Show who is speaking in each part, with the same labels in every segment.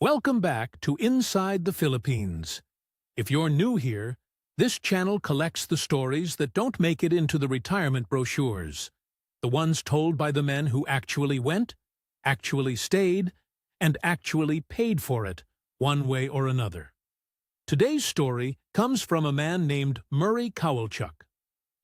Speaker 1: Welcome back to Inside the Philippines. If you're new here, this channel collects the stories that don't make it into the retirement brochures. The ones told by the men who actually went, actually stayed, and actually paid for it, one way or another. Today's story comes from a man named Murray Kowalchuk,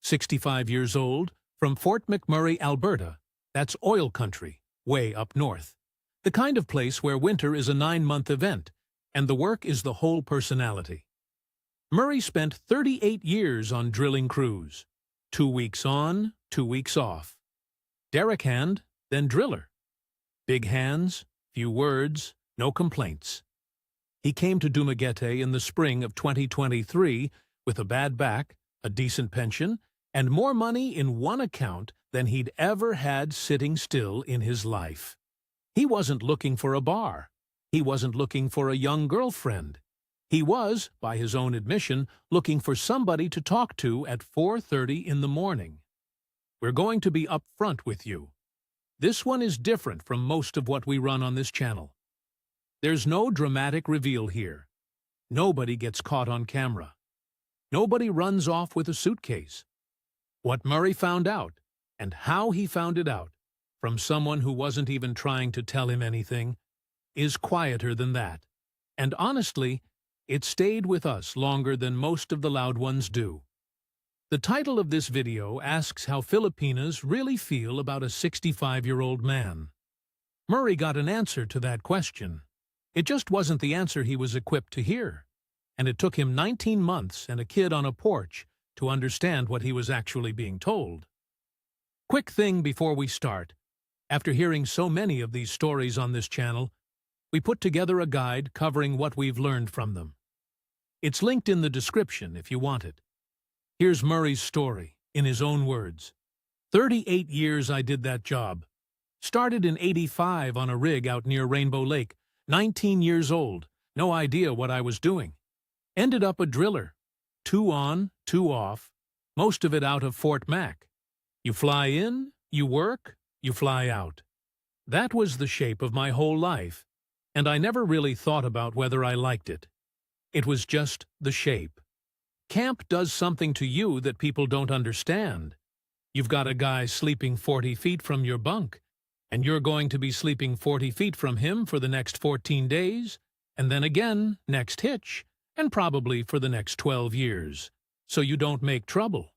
Speaker 1: 65 years old, from Fort McMurray, Alberta. That's oil country, way up north. The kind of place where winter is a 9-month event, and the work is the whole personality. Murray spent 38 years on drilling crews. 2 weeks on, 2 weeks off. Derrick hand, then driller. Big hands, few words, no complaints. He came to Dumaguete in the spring of 2023 with a bad back, a decent pension, and more money in one account than he'd ever had sitting still in his life. He wasn't looking for a bar. He wasn't looking for a young girlfriend. He was, by his own admission, looking for somebody to talk to at 4:30 in the morning. We're going to be upfront with you. This one is different from most of what we run on this channel. There's no dramatic reveal here. Nobody gets caught on camera. Nobody runs off with a suitcase. What Murray found out, and how he found it out, from someone who wasn't even trying to tell him anything, is quieter than that. And honestly, it stayed with us longer than most of the loud ones do. The title of this video asks how Filipinas really feel about a 65-year-old man. Murray got an answer to that question. It just wasn't the answer he was equipped to hear. And it took him 19 months and a kid on a porch to understand what he was actually being told. Quick thing before we start. After hearing so many of these stories on this channel, we put together a guide covering what we've learned from them. It's linked in the description if you want it. Here's Murray's story, in his own words. 38 years I did that job. Started in '85 on a rig out near Rainbow Lake, 19 years old, no idea what I was doing. Ended up a driller. 2 on, 2 off, most of it out of Fort Mac. You fly in, you work, you fly out. That was the shape of my whole life, and I never really thought about whether I liked it. It was just the shape. Camp does something to you that people don't understand. You've got a guy sleeping 40 feet from your bunk, and you're going to be sleeping 40 feet from him for the next 14 days, and then again, next hitch, and probably for the next 12 years. So you don't make trouble.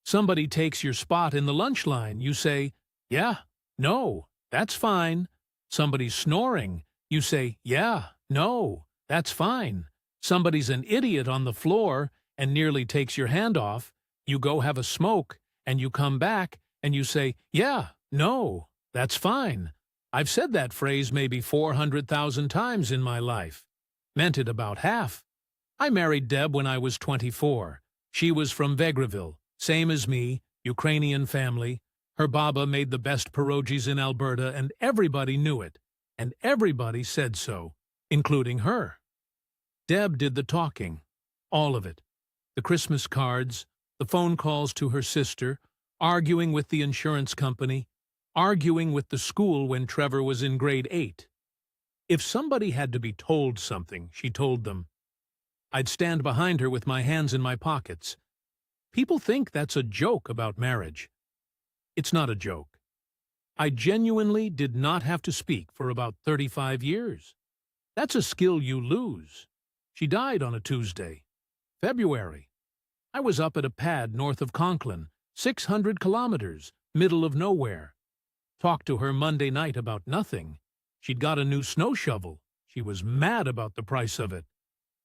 Speaker 1: Somebody takes your spot in the lunch line, you say, "Yeah, no, that's fine." Somebody's snoring, you say, "Yeah, no, that's fine." Somebody's an idiot on the floor and nearly takes your hand off, you go have a smoke, and you come back, and you say, "Yeah, no, that's fine." I've said that phrase maybe 400,000 times in my life. Meant it about half. I married Deb when I was 24. She was from Vegreville, same as me, Ukrainian family. Her baba made the best pierogies in Alberta, and everybody knew it. And everybody said so, including her. Deb did the talking. All of it. The Christmas cards, the phone calls to her sister, arguing with the insurance company, arguing with the school when Trevor was in grade 8. If somebody had to be told something, she told them. I'd stand behind her with my hands in my pockets. People think that's a joke about marriage. It's not a joke. I genuinely did not have to speak for about 35 years. That's a skill you lose. She died on a Tuesday. February. I was up at a pad north of Conklin, 600 kilometers, middle of nowhere. Talked to her Monday night about nothing. She'd got a new snow shovel. She was mad about the price of it.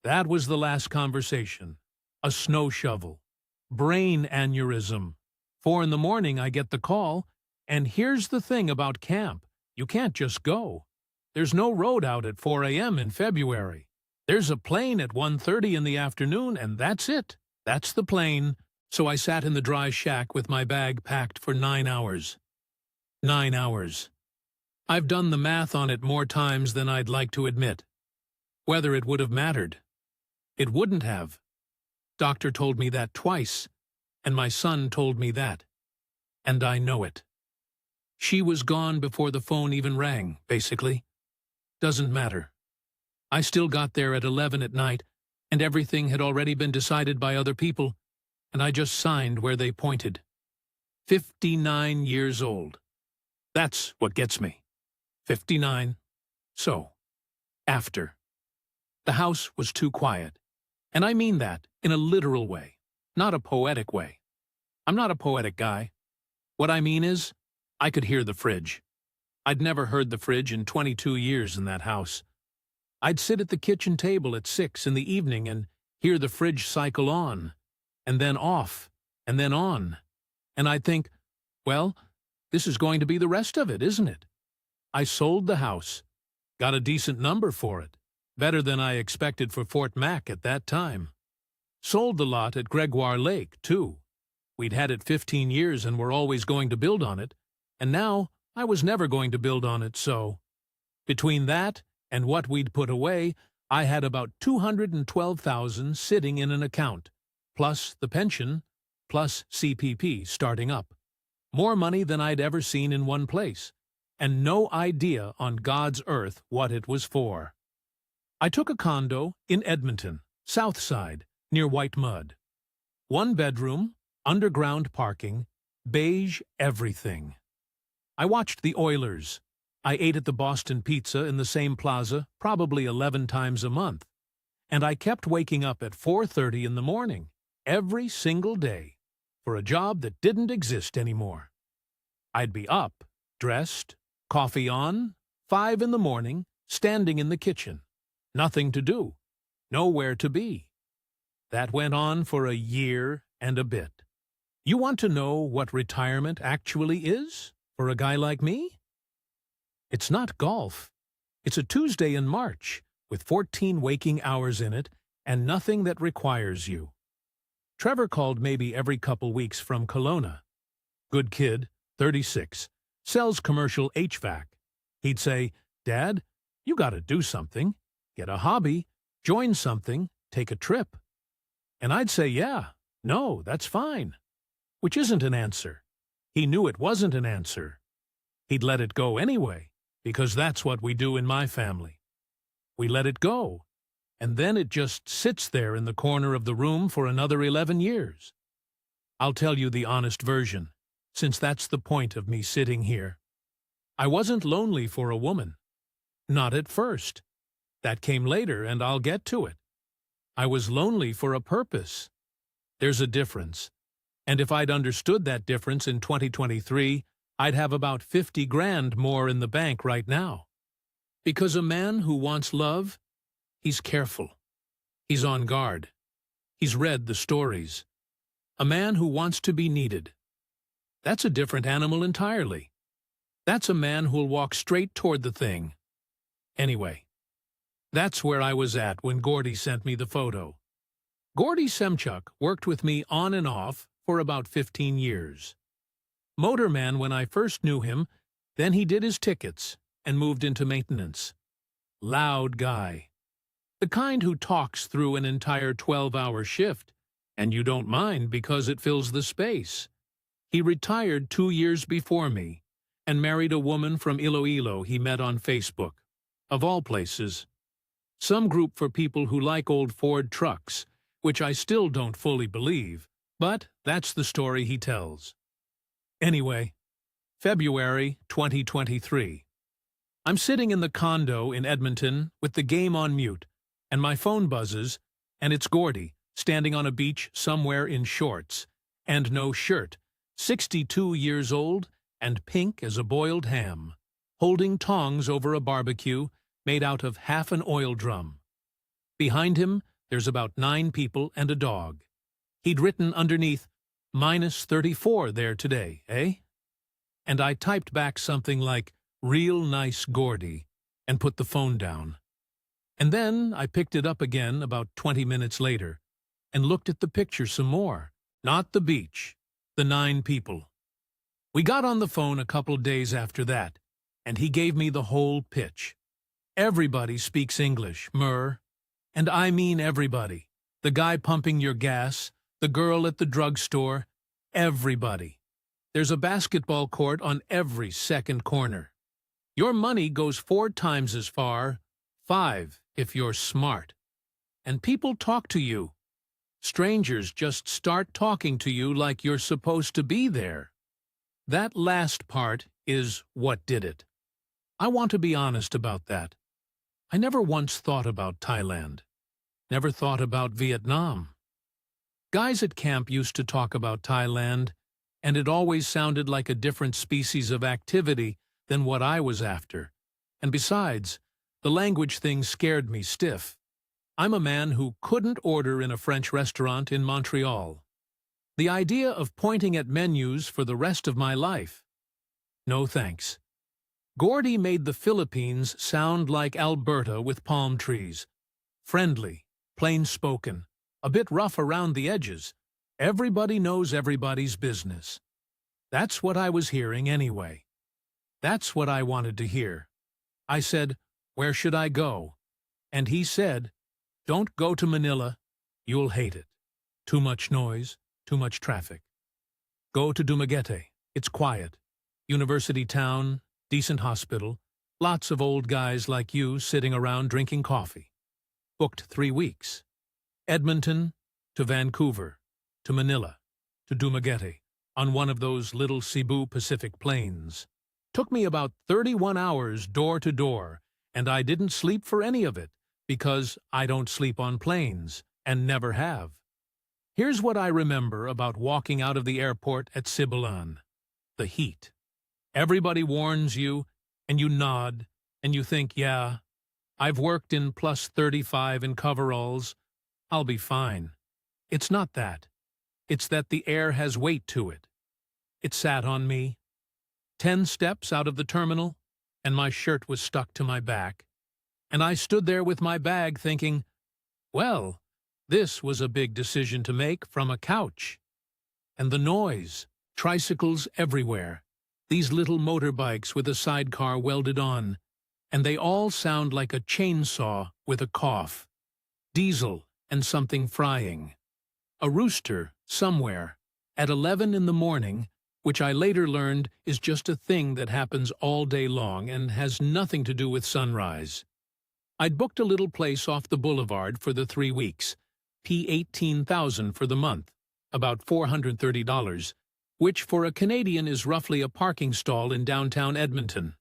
Speaker 1: That was the last conversation. A snow shovel. Brain aneurysm. 4 in the morning I get the call, and here's the thing about camp. You can't just go. There's no road out at 4 a.m. in February. There's a plane at 1:30 in the afternoon, and that's it. That's the plane. So I sat in the dry shack with my bag packed for 9 hours. 9 hours. I've done the math on it more times than I'd like to admit. Whether it would have mattered. It wouldn't have. Doctor told me that twice, and my son told me that. And I know it. She was gone before the phone even rang, basically. Doesn't matter. I still got there at 11 at night, and everything had already been decided by other people, and I just signed where they pointed. 59 years old. That's what gets me. 59. So, after. The house was too quiet. And I mean that in a literal way, not a poetic way. I'm not a poetic guy. What I mean is, I could hear the fridge. I'd never heard the fridge in 22 years in that house. I'd sit at the kitchen table at 6 in the evening and hear the fridge cycle on, and then off, and then on. And I'd think, well, this is going to be the rest of it, isn't it? I sold the house. Got a decent number for it. Better than I expected for Fort Mac at that time. Sold the lot at Gregoire Lake, too. We'd had it 15 years and were always going to build on it, and now I was never going to build on it, so. Between that and what we'd put away, I had about $212,000 sitting in an account, plus the pension, plus CPP starting up. More money than I'd ever seen in one place, and no idea on God's earth what it was for. I took a condo in Edmonton, South Side, near White Mud. 1 bedroom, underground parking, beige everything. I watched the Oilers. I ate at the Boston Pizza in the same plaza probably 11 times a month. And I kept waking up at 4:30 in the morning, every single day, for a job that didn't exist anymore. I'd be up, dressed, coffee on, 5 in the morning, standing in the kitchen. Nothing to do, nowhere to be. That went on for a year and a bit. You want to know what retirement actually is for a guy like me? It's not golf. It's a Tuesday in March with 14 waking hours in it and nothing that requires you. Trevor called maybe every couple weeks from Kelowna. Good kid, 36, sells commercial HVAC. He'd say, "Dad, you gotta do something. Get a hobby, join something, take a trip." And I'd say, "Yeah, no, that's fine." Which isn't an answer. He knew it wasn't an answer. He'd let it go anyway, because that's what we do in my family. We let it go, and then it just sits there in the corner of the room for another 11 years. I'll tell you the honest version, since that's the point of me sitting here. I wasn't lonely for a woman. Not at first. That came later, and I'll get to it. I was lonely for a purpose. There's a difference. And if I'd understood that difference in 2023, I'd have about 50 grand more in the bank right now. Because a man who wants love, he's careful. He's on guard. He's read the stories. A man who wants to be needed. That's a different animal entirely. That's a man who'll walk straight toward the thing. Anyway, that's where I was at when Gordy sent me the photo. Gordy Semchuk worked with me on and off for about 15 years. Motorman when I first knew him, then he did his tickets and moved into maintenance. Loud guy. The kind who talks through an entire 12-hour shift, and you don't mind because it fills the space. He retired 2 years before me and married a woman from Iloilo he met on Facebook, of all places. Some group for people who like old Ford trucks, which I still don't fully believe, but that's the story he tells. Anyway, February 2023. I'm sitting in the condo in Edmonton with the game on mute, and my phone buzzes, and it's Gordy, standing on a beach somewhere in shorts, and no shirt, 62 years old, and pink as a boiled ham, holding tongs over a barbecue made out of half an oil drum. Behind him, there's about 9 people and a dog. He'd written underneath, -34 there today, eh? And I typed back something like, "Real nice Gordy," and put the phone down. And then I picked it up again about 20 minutes later and looked at the picture some more. Not the beach, the 9 people. We got on the phone a couple days after that, and he gave me the whole pitch. Everybody speaks English, and I mean everybody. The guy pumping your gas, the girl at the drugstore, everybody. There's a basketball court on every second corner. Your money goes 4 times as far, 5 if you're smart. And people talk to you. Strangers just start talking to you like you're supposed to be there. That last part is what did it. I want to be honest about that. I never once thought about Thailand. Never thought about Vietnam. Guys at camp used to talk about Thailand, and it always sounded like a different species of activity than what I was after. And besides, the language thing scared me stiff. I'm a man who couldn't order in a French restaurant in Montreal. The idea of pointing at menus for the rest of my life? No thanks. Gordy made the Philippines sound like Alberta with palm trees. Friendly, plain-spoken, a bit rough around the edges. Everybody knows everybody's business. That's what I was hearing anyway. That's what I wanted to hear. I said, "Where should I go?" And he said, "Don't go to Manila. You'll hate it. Too much noise, too much traffic. Go to Dumaguete. It's quiet. University town, decent hospital, lots of old guys like you sitting around drinking coffee. Booked 3 weeks. Edmonton to Vancouver, to Manila, to Dumaguete, on one of those little Cebu Pacific planes. Took me about 31 hours door to door, and I didn't sleep for any of it, because I don't sleep on planes, and never have. Here's what I remember about walking out of the airport at Sibulan. The heat. Everybody warns you, and you nod, and you think, yeah, I've worked in plus 35 in coveralls. I'll be fine. It's not that. It's that the air has weight to it. It sat on me. 10 steps out of the terminal, and my shirt was stuck to my back. And I stood there with my bag thinking, well, this was a big decision to make from a couch. And the noise, tricycles everywhere, these little motorbikes with a sidecar welded on, and they all sound like a chainsaw with a cough. Diesel and something frying. A rooster, somewhere, at 11 in the morning, which I later learned is just a thing that happens all day long and has nothing to do with sunrise. I'd booked a little place off the boulevard for the 3 weeks, $18,000 for the month, about $430, which for a Canadian is roughly a parking stall in downtown Edmonton.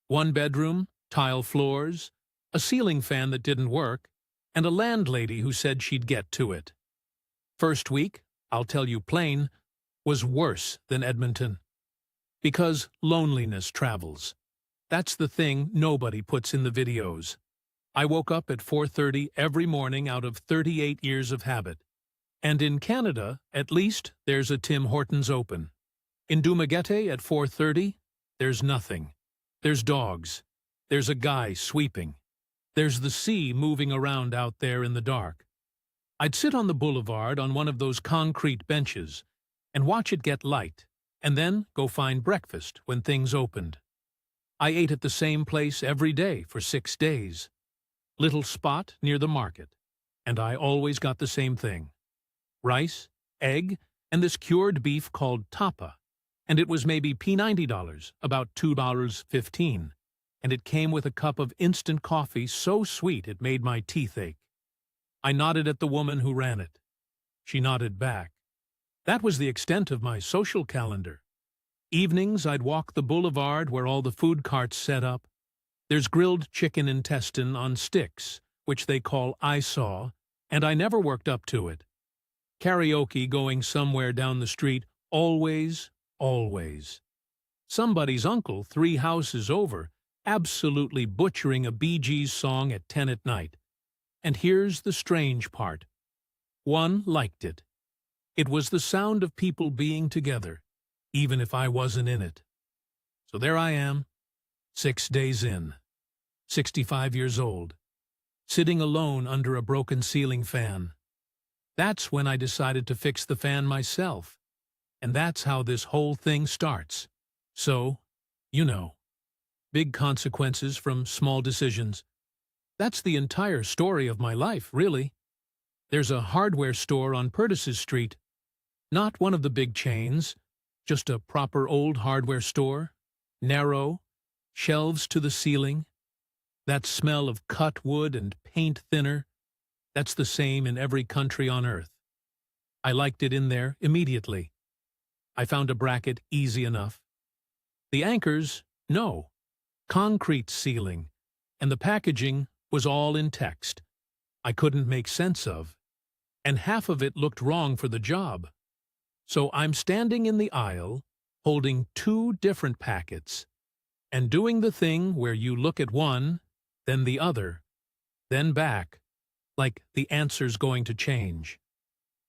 Speaker 1: 1 bedroom, tile floors, a ceiling fan that didn't work, and a landlady who said she'd get to it. First week, I'll tell you plain, was worse than Edmonton. Because loneliness travels. That's the thing nobody puts in the videos. I woke up at 4:30 every morning out of 38 years of habit. And in Canada, at least, there's a Tim Hortons open. In Dumaguete at 4:30, there's nothing. There's dogs. There's a guy sweeping. There's the sea moving around out there in the dark. I'd sit on the boulevard on one of those concrete benches and watch it get light, and then go find breakfast when things opened. I ate at the same place every day for 6 days. Little spot near the market, and I always got the same thing. Rice, egg, and this cured beef called tapa, and it was maybe P90, about $2.15, and it came with a cup of instant coffee so sweet it made my teeth ache. I nodded at the woman who ran it. She nodded back. That was the extent of my social calendar. Evenings I'd walk the boulevard where all the food carts set up. There's grilled chicken intestine on sticks, which they call I-saw, and I never worked up to it. Karaoke going somewhere down the street, always, always. Somebody's uncle 3 houses over, absolutely butchering a Bee Gees song at 10 at night. And here's the strange part. One liked it. It was the sound of people being together, even if I wasn't in it. So there I am, 6 days in, 65 years old, sitting alone under a broken ceiling fan. That's when I decided to fix the fan myself, and that's how this whole thing starts. So, you know, big consequences from small decisions. That's the entire story of my life, really. There's a hardware store on Purtice's Street. Not one of the big chains, just a proper old hardware store, narrow, shelves to the ceiling. That smell of cut wood and paint thinner, that's the same in every country on earth. I liked it in there immediately. I found a bracket easy enough. The anchors, no. Concrete ceiling, and the packaging was all in text I couldn't make sense of, and half of it looked wrong for the job. So I'm standing in the aisle, holding two different packets, and doing the thing where you look at one, then the other, then back, like the answer's going to change.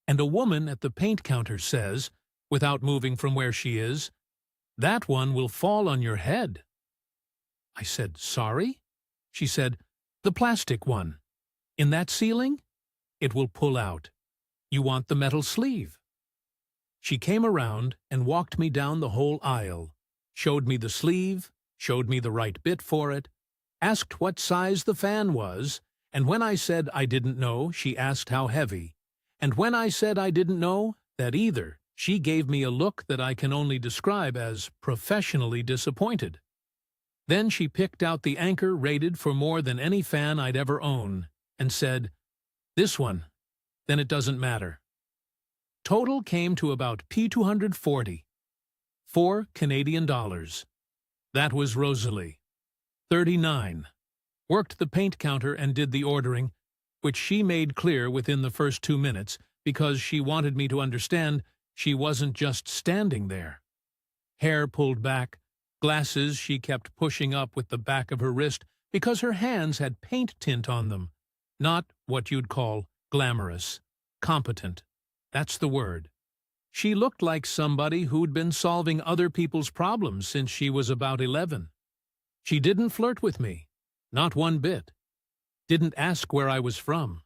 Speaker 1: And a woman at the paint counter says, without moving from where she is, "That one will fall on your head." I said, "Sorry?" She said, "The plastic one. In that ceiling? It will pull out. You want the metal sleeve." She came around and walked me down the whole aisle, showed me the sleeve, showed me the right bit for it, asked what size the fan was, and when I said I didn't know, she asked how heavy. And when I said I didn't know that either, she gave me a look that I can only describe as professionally disappointed. Then she picked out the anchor rated for more than any fan I'd ever own, and said, "This one, then it doesn't matter." Total came to about P240, $4 Canadian. That was Rosalie. 39. Worked the paint counter and did the ordering, which she made clear within the first 2 minutes because she wanted me to understand she wasn't just standing there. Hair pulled back, glasses she kept pushing up with the back of her wrist because her hands had paint tint on them. Not what you'd call glamorous. Competent. That's the word. She looked like somebody who'd been solving other people's problems since she was about 11. She didn't flirt with me. Not one bit. Didn't ask where I was from.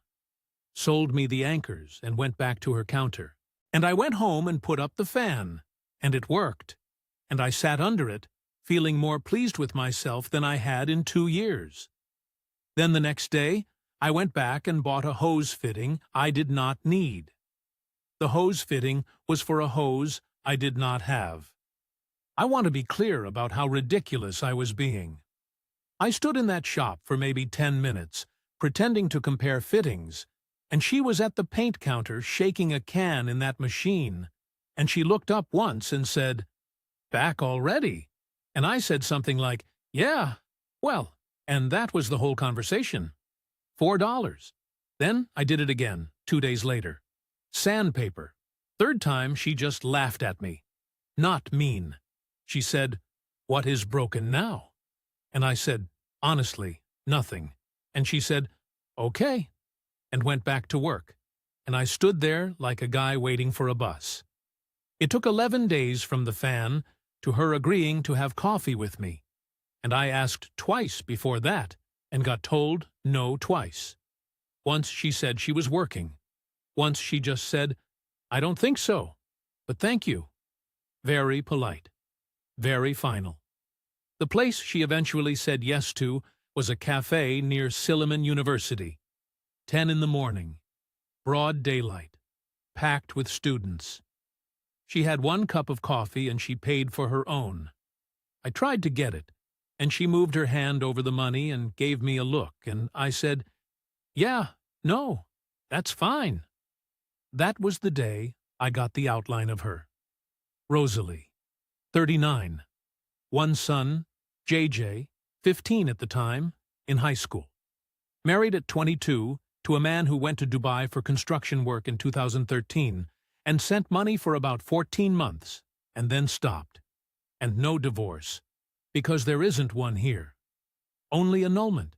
Speaker 1: Sold me the anchors and went back to her counter. And I went home and put up the fan. And it worked. And I sat under it, feeling more pleased with myself than I had in 2 years. Then the next day, I went back and bought a hose fitting I did not need. The hose fitting was for a hose I did not have. I want to be clear about how ridiculous I was being. I stood in that shop for maybe 10 minutes, pretending to compare fittings, and she was at the paint counter shaking a can in that machine, and she looked up once and said, "Back already?" And I said something like, "Yeah, well," and that was the whole conversation. $4. Then I did it again, 2 days later. Sandpaper. Third time she just laughed at me. Not mean. She said, "What is broken now?" And I said, "Honestly, nothing." And she said, "Okay," and went back to work. And I stood there like a guy waiting for a bus. It took 11 days from the fan to her agreeing to have coffee with me. And I asked twice before that and got told no twice. Once she said she was working. Once she just said, "I don't think so, but thank you." Very polite. Very final. The place she eventually said yes to was a cafe near Silliman University. 10 in the morning. Broad daylight. Packed with students. She had 1 cup of coffee and she paid for her own. I tried to get it, and she moved her hand over the money and gave me a look, and I said, "Yeah, no, that's fine." That was the day I got the outline of her. Rosalie. 39. 1 son, JJ, 15 at the time, in high school. Married at 22 to a man who went to Dubai for construction work in 2013 and sent money for about 14 months and then stopped. And no divorce, because there isn't one here. Only annulment,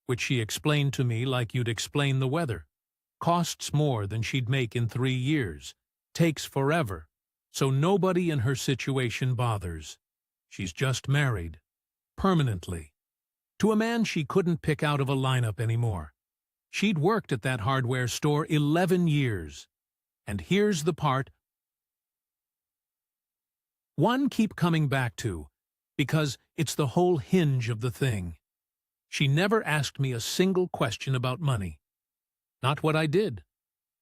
Speaker 1: which she explained to me like you'd explain the weather. Costs more than she'd make in 3 years. Takes forever, so nobody in her situation bothers. She's just married. Permanently. To a man she couldn't pick out of a lineup anymore. She'd worked at that hardware store 11 years. And here's the part one keep coming back to, because it's the whole hinge of the thing. She never asked me a single question about money. Not what I did.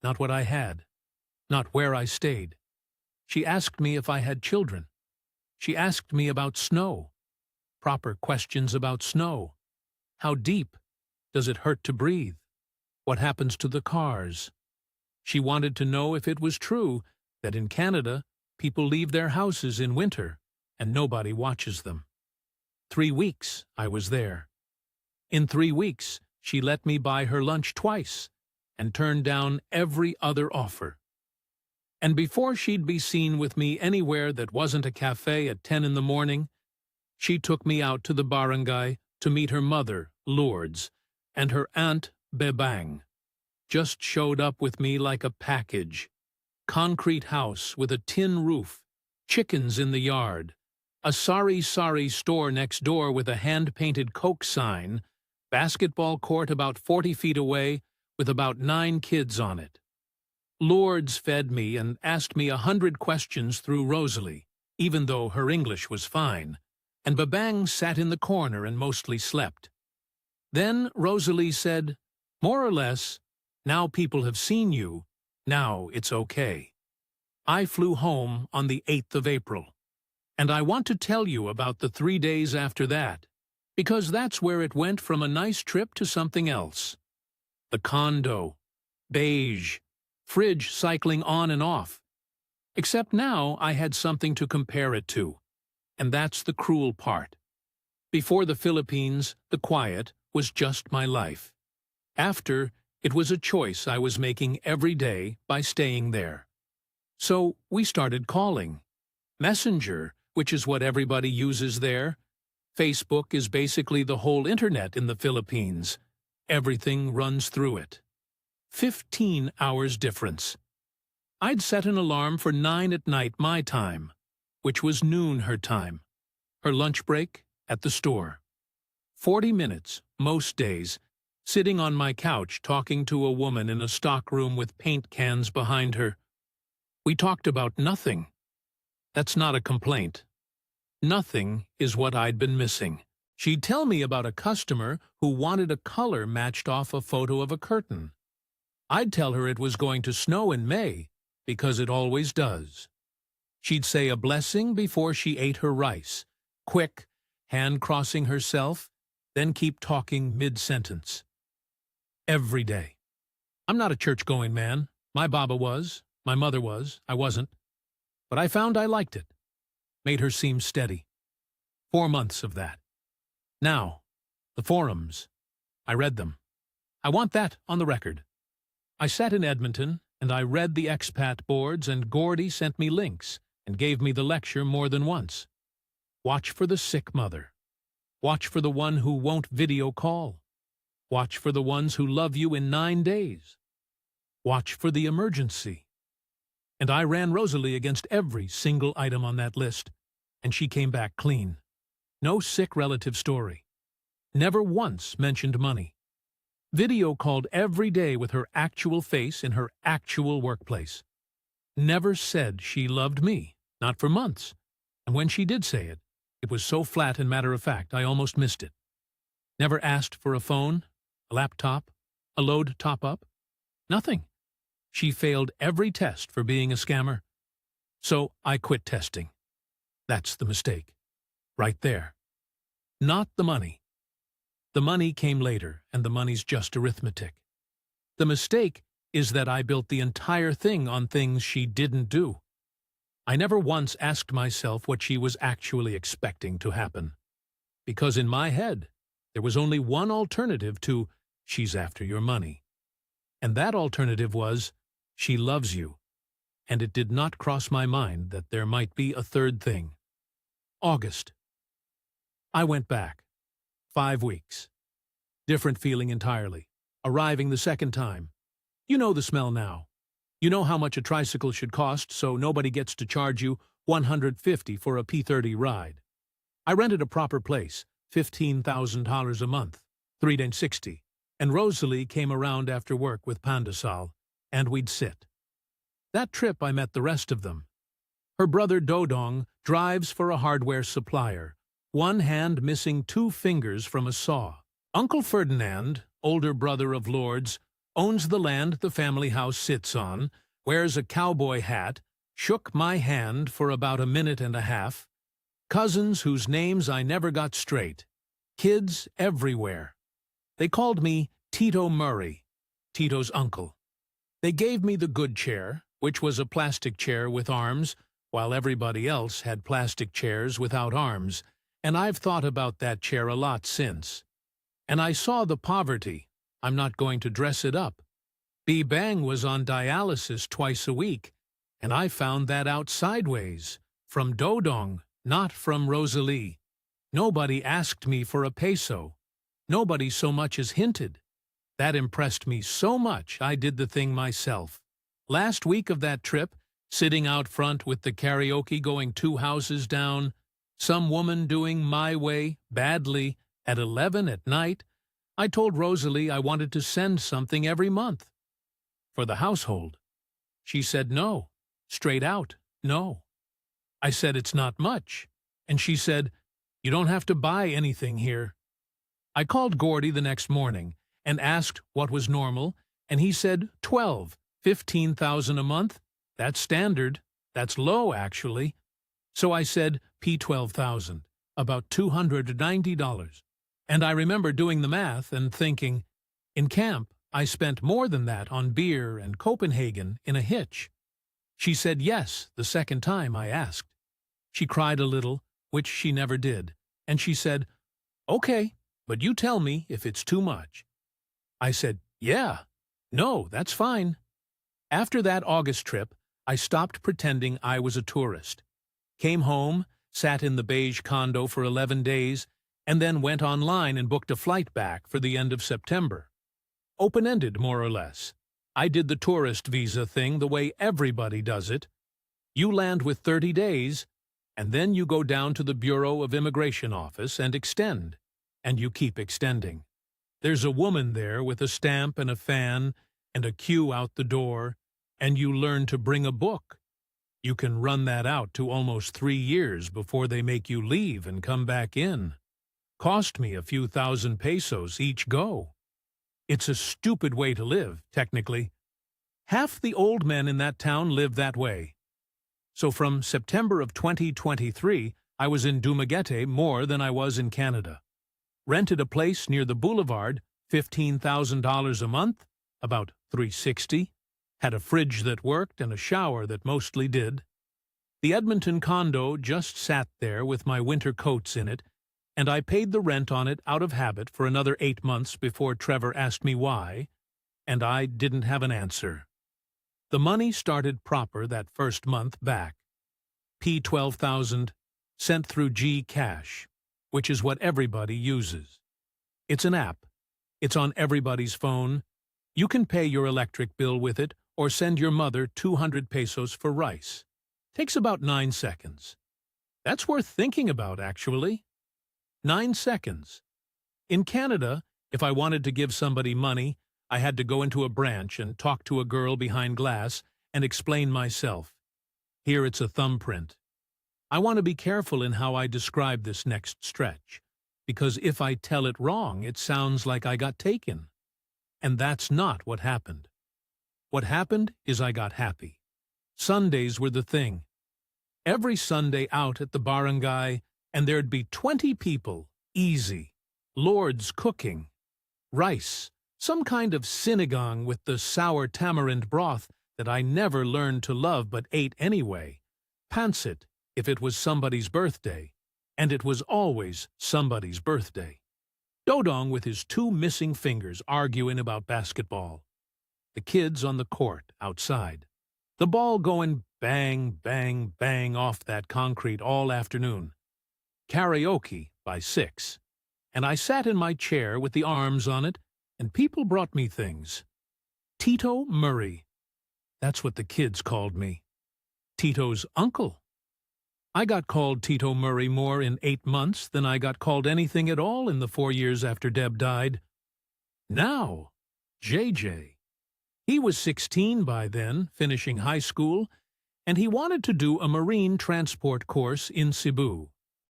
Speaker 1: Not what I had. Not where I stayed. She asked me if I had children. She asked me about snow. Proper questions about snow. How deep? Does it hurt to breathe? What happens to the cars? She wanted to know if it was true that in Canada, people leave their houses in winter and nobody watches them. 3 weeks I was there. In 3 weeks, she let me buy her lunch twice and turned down every other offer. And before she'd be seen with me anywhere that wasn't a cafe at 10 in the morning, she took me out to the barangay to meet her mother, Lourdes, and her aunt, Bebang. Just showed up with me like a package. Concrete house with a tin roof, chickens in the yard, a sari-sari store next door with a hand-painted Coke sign, basketball court about 40 feet away with about 9 kids on it. Lourdes fed me and asked me 100 questions through Rosalie, even though her English was fine, and Babang sat in the corner and mostly slept. Then Rosalie said, "More or less, now people have seen you, now it's okay." I flew home on the 8th of April, and I want to tell you about the 3 days after that, because that's where it went from a nice trip to something else. The condo, beige, fridge cycling on and off. Except now I had something to compare it to, and that's the cruel part. Before the Philippines, the quiet was just my life. After, it was a choice I was making every day by staying there. So we started calling. Messenger, which is what everybody uses there. Facebook is basically the whole internet in the Philippines. Everything runs through it. 15 hours difference. I'd set an alarm for 9 at night my time, which was noon her time. Her lunch break at the store. 40 minutes, most days, sitting on my couch talking to a woman in a stockroom with paint cans behind her. We talked about nothing. That's not a complaint. Nothing is what I'd been missing. She'd tell me about a customer who wanted a color matched off a photo of a curtain. I'd tell her it was going to snow in May, because it always does. She'd say a blessing before she ate her rice, quick, hand-crossing herself, then keep talking mid-sentence. Every day. I'm not a church-going man. My Baba was, my mother was, I wasn't. But I found I liked it. Made her seem steady. 4 months of that. Now, the forums. I read them. I want that on the record. I sat in Edmonton, and I read the expat boards, and Gordy sent me links and gave me the lecture more than once. Watch for the sick mother. Watch for the one who won't video call. Watch for the ones who love you in 9 days. Watch for the emergency. And I ran Rosalie against every single item on that list, and she came back clean. No sick relative story. Never once mentioned money. Video called every day with her actual face in her actual workplace. Never said she loved me, not for months. And when she did say it, it was so flat and matter-of-fact I almost missed it. Never asked for a phone, a laptop, a load top-up. Nothing. She failed every test for being a scammer. So I quit testing. That's the mistake. Right there. Not the money. The money came later, and the money's just arithmetic. The mistake is that I built the entire thing on things she didn't do. I never once asked myself what she was actually expecting to happen. Because in my head, there was only one alternative to, she's after your money. And that alternative was, she loves you. And it did not cross my mind that there might be a third thing. August. I went back. 5 weeks. Different feeling entirely. Arriving the second time. You know the smell now. You know how much a tricycle should cost, so nobody gets to charge you $150 for a P30 ride. I rented a proper place, $15,000 a month, $360, and Rosalie came around after work with Pandasal, and we'd sit. That trip I met the rest of them. Her brother Dodong drives for a hardware supplier, one hand missing 2 fingers from a saw. Uncle Ferdinand, older brother of Lourdes, owns the land the family house sits on, wears a cowboy hat, shook my hand for about a minute and a half. Cousins whose names I never got straight. Kids everywhere. They called me Tito Murray, Tito's uncle. They gave me the good chair, which was a plastic chair with arms, while everybody else had plastic chairs without arms, and I've thought about that chair a lot since. And I saw the poverty. I'm not going to dress it up. B-Bang was on dialysis twice a week, and I found that out sideways, from Dodong, not from Rosalie. Nobody asked me for a peso. Nobody so much as hinted. That impressed me so much I did the thing myself. Last week of that trip, sitting out front with the karaoke going 2 houses down, some woman doing My Way badly at 11 at night, I told Rosalie I wanted to send something every month. For the household. She said no. Straight out, no. I said it's not much. And she said, you don't have to buy anything here. I called Gordy the next morning and asked what was normal, and he said 15,000 a month. That's standard. That's low, actually. So I said P12,000, about $290. And I remember doing the math and thinking, in camp, I spent more than that on beer and Copenhagen in a hitch. She said yes the second time I asked. She cried a little, which she never did, and she said, okay, but you tell me if it's too much. I said, yeah, no, that's fine. After that August trip, I stopped pretending I was a tourist. Came home, sat in the beige condo for 11 days, and then went online and booked a flight back for the end of September. Open-ended, more or less. I did the tourist visa thing the way everybody does it. You land with 30 days, and then you go down to the Bureau of Immigration office and extend, and you keep extending. There's a woman there with a stamp and a fan and a queue out the door, and you learn to bring a book. You can run that out to almost 3 years before they make you leave and come back in. Cost me a few thousand pesos each go. It's a stupid way to live, technically. Half the old men in that town live that way. So from September of 2023, I was in Dumaguete more than I was in Canada. Rented a place near the boulevard, $15,000 a month, about $360. Had a fridge that worked and a shower that mostly did. The Edmonton condo just sat there with my winter coats in it, and I paid the rent on it out of habit for another 8 months before Trevor asked me why, and I didn't have an answer. The money started proper that first month back. P12,000, sent through G-Cash, which is what everybody uses. It's an app. It's on everybody's phone. You can pay your electric bill with it or send your mother 200 pesos for rice. Takes about 9 seconds. That's worth thinking about, actually. 9 seconds. In Canada, if I wanted to give somebody money, I had to go into a branch and talk to a girl behind glass and explain myself. Here it's a thumbprint. I want to be careful in how I describe this next stretch, because if I tell it wrong, it sounds like I got taken. And that's not what happened. What happened is I got happy. Sundays were the thing. Every Sunday out at the barangay, and there'd be 20 people, easy. Lords cooking. Rice, some kind of sinigang with the sour tamarind broth that I never learned to love but ate anyway. Pancit, if it was somebody's birthday. And it was always somebody's birthday. Dodong with his 2 missing fingers arguing about basketball. The kids on the court outside. The ball going bang, bang, bang off that concrete all afternoon. Karaoke by 6. And I sat in my chair with the arms on it, and people brought me things. Tito Murray. That's what the kids called me. Tito's uncle. I got called Tito Murray more in 8 months than I got called anything at all in the 4 years after Deb died. Now, JJ. He was 16 by then, finishing high school, and he wanted to do a marine transport course in Cebu.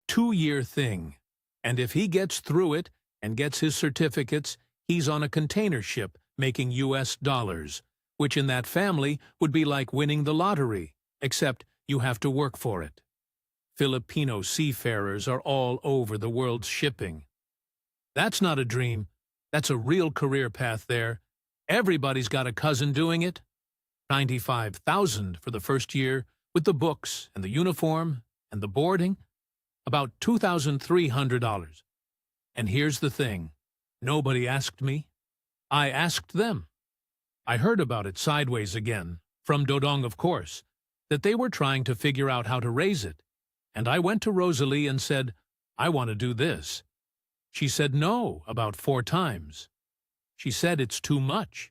Speaker 1: 2-year thing. And if he gets through it and gets his certificates, he's on a container ship making US dollars, which in that family would be like winning the lottery, except you have to work for it. Filipino seafarers are all over the world's shipping. That's not a dream. That's a real career path there. Everybody's got a cousin doing it. 95,000 for the first year, with the books and the uniform and the boarding. About $2,300. And here's the thing. Nobody asked me. I asked them. I heard about it sideways again, from Dodong of course, that they were trying to figure out how to raise it. And I went to Rosalie and said, I want to do this. She said no about 4 times. She said it's too much.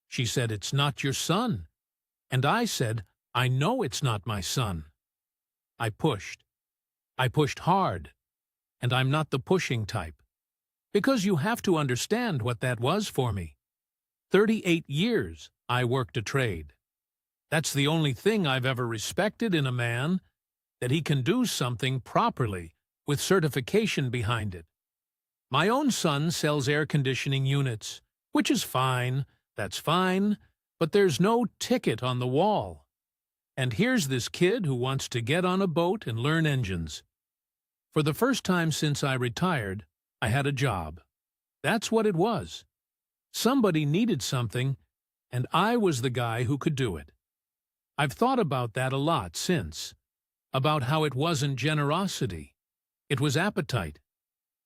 Speaker 1: She said it's not your son. And I said, I know it's not my son. I pushed. I pushed hard. And I'm not the pushing type. Because you have to understand what that was for me. 38 years I worked a trade. That's the only thing I've ever respected in a man, that he can do something properly with certification behind it. My own son sells air conditioning units, which is fine, that's fine, but there's no ticket on the wall. And here's this kid who wants to get on a boat and learn engines. For the first time since I retired, I had a job. That's what it was. Somebody needed something, and I was the guy who could do it. I've thought about that a lot since, about how it wasn't generosity. It was appetite.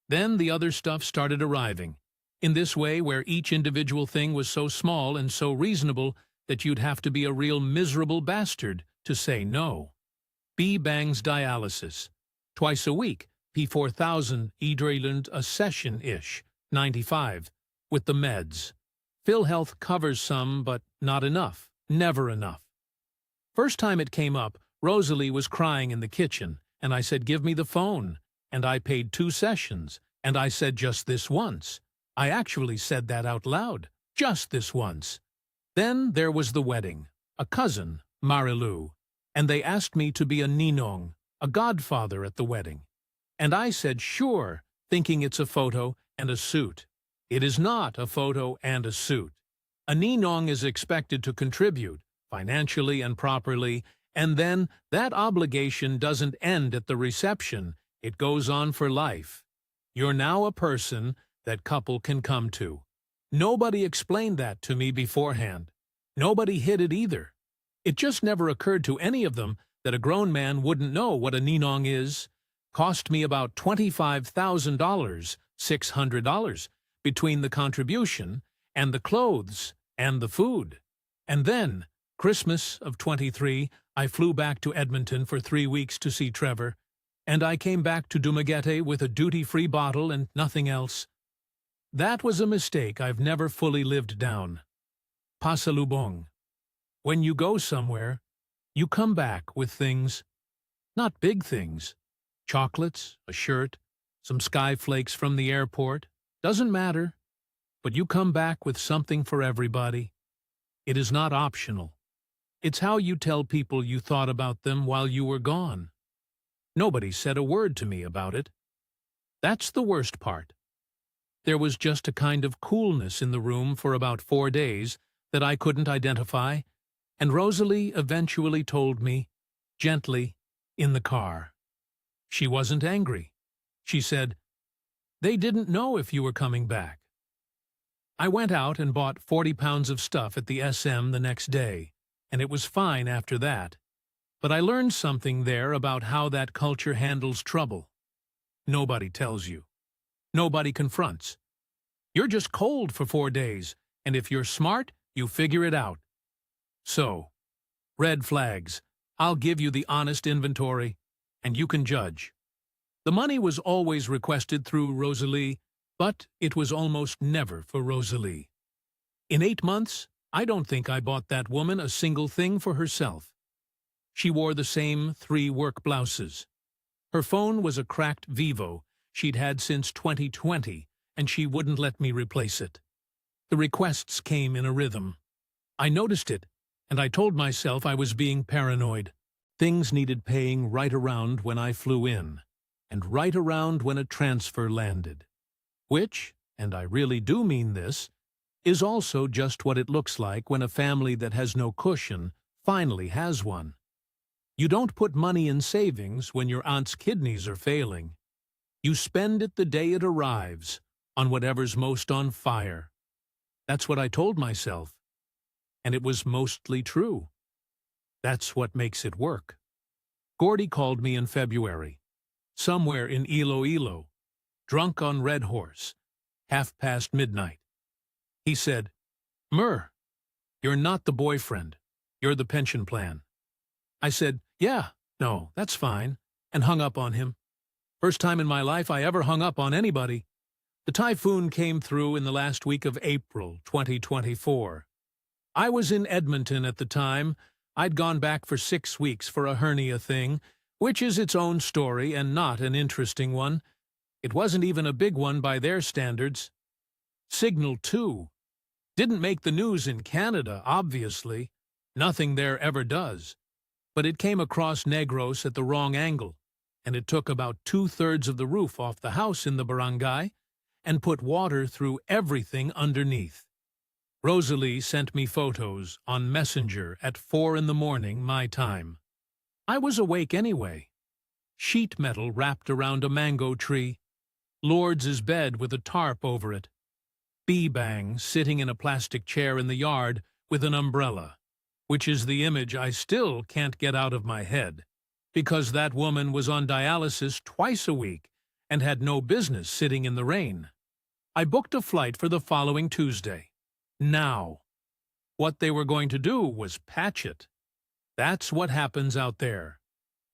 Speaker 1: Then the other stuff started arriving, in this way where each individual thing was so small and so reasonable that you'd have to be a real miserable bastard to say no. B. Bang's dialysis. Twice a week, P4000 Idreland a session-ish, 95, with the meds. PhilHealth covers some, but not enough, never enough. First time it came up, Rosalie was crying in the kitchen, and I said, give me the phone. And I paid 2 sessions, and I said just this once. I actually said that out loud, just this once. Then there was the wedding, a cousin, Marilu, and they asked me to be a ninong, a godfather at the wedding. And I said sure, thinking it's a photo and a suit. It is not a photo and a suit. A ninong is expected to contribute, financially and properly, and then that obligation doesn't end at the reception, it goes on for life. You're now a person that couple can come to. Nobody explained that to me beforehand. Nobody hid it either. It just never occurred to any of them that a grown man wouldn't know what a ninong is. Cost me about $25,000, $600, between the contribution and the clothes and the food. And then, Christmas of 23, I flew back to Edmonton for 3 weeks to see Trevor, and I came back to Dumaguete with a duty-free bottle and nothing else. That was a mistake I've never fully lived down. Pasalubong. When you go somewhere, you come back with things. Not big things. Chocolates, a shirt, some skyflakes from the airport. Doesn't matter. But you come back with something for everybody. It is not optional. It's how you tell people you thought about them while you were gone. Nobody said a word to me about it. That's the worst part. There was just a kind of coolness in the room for about 4 days that I couldn't identify, and Rosalie eventually told me, gently, in the car. She wasn't angry. She said, they didn't know if you were coming back. I went out and bought 40 pounds of stuff at the SM the next day, and it was fine after that. But I learned something there about how that culture handles trouble. Nobody tells you. Nobody confronts. You're just cold for 4 days, and if you're smart, you figure it out. So, red flags. I'll give you the honest inventory, and you can judge. The money was always requested through Rosalie, but it was almost never for Rosalie. In 8 months, I don't think I bought that woman a single thing for herself. She wore the same 3 work blouses. Her phone was a cracked Vivo she'd had since 2020, and she wouldn't let me replace it. The requests came in a rhythm. I noticed it, and I told myself I was being paranoid. Things needed paying right around when I flew in, and right around when a transfer landed. Which, and I really do mean this, is also just what it looks like when a family that has no cushion finally has one. You don't put money in savings when your aunt's kidneys are failing. You spend it the day it arrives, on whatever's most on fire. That's what I told myself. And it was mostly true. That's what makes it work. Gordy called me in February, somewhere in Iloilo, drunk on Red Horse, midnight. He said, "Mur, you're not the boyfriend. You're the pension plan." I said, "Yeah, no, that's fine," and hung up on him. First time in my life I ever hung up on anybody. The typhoon came through in the last week of April 2024. I was in Edmonton at the time. I'd gone back for 6 weeks for a hernia thing, which is its own story and not an interesting one. It wasn't even a big one by their standards. Signal 2 didn't make the news in Canada, obviously. Nothing there ever does. But it came across Negros at the wrong angle, and it took about 2/3 of the roof off the house in the barangay and put water through everything underneath. Rosalie sent me photos on Messenger at 4 in the morning, my time. I was awake anyway. Sheet metal wrapped around a mango tree. Lourdes' bed with a tarp over it. Bee-Bang sitting in a plastic chair in the yard with an umbrella, which is the image I still can't get out of my head, because that woman was on dialysis twice a week and had no business sitting in the rain. I booked a flight for the following Tuesday. Now. What they were going to do was patch it. That's what happens out there.